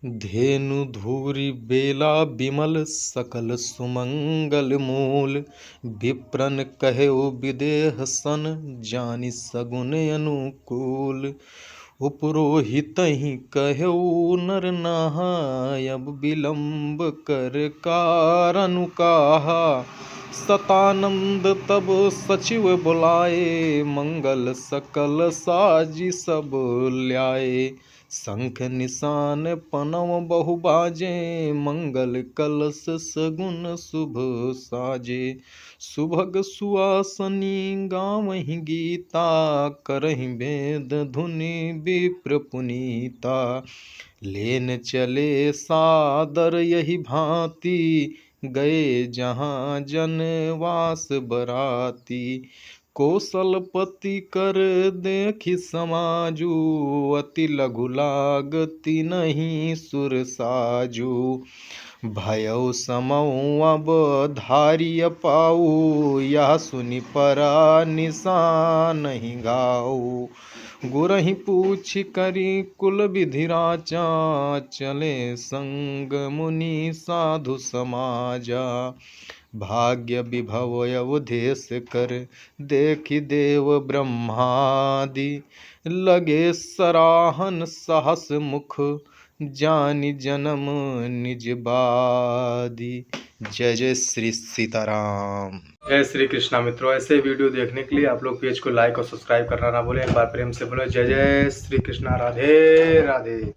धेनु धूरि बेला बिमल सकल सुमंगल मूल। विप्रन कहेउ विदेह सन जानि सगुन अनुकूल। उपरोहितहि कहेउ नर नहाय अब विलंब कर कारनु काहा। सतानंद तब सचिव बुलाए मंगल सकल साजी सब ल्याए। शंख निशान पनव बहु बाजे मंगल कलश सगुन शुभ साजे। सुभग सुआसनी गावहि गीता करहि वेद धुनि विप्र पुनीता। लेन चले सादर यही भांति गए जहाँ जनवास बराती। कौशलपति कर देखि समाजू अति लघु लागति नहीं सुर साजू। भयउ समऊ अब धारिय पाऊ यह सुनि परा निशान नहीं गाऊ। गुरहि पूछि करी कुल विधि राचा चले संग मुनि साधु समाजा। भाग्य विभव अवधेश कर देखि देव ब्रह्मादि लगे सराहन सहस मुख जानि जन्म निज बादी। जय जय श्री सीताराम। जय श्री कृष्णा। मित्रों, ऐसे वीडियो देखने के लिए आप लोग पेज को लाइक और सब्सक्राइब करना ना भूलें। एक बार प्रेम से बोलो जय जय श्री कृष्णा। राधे राधे।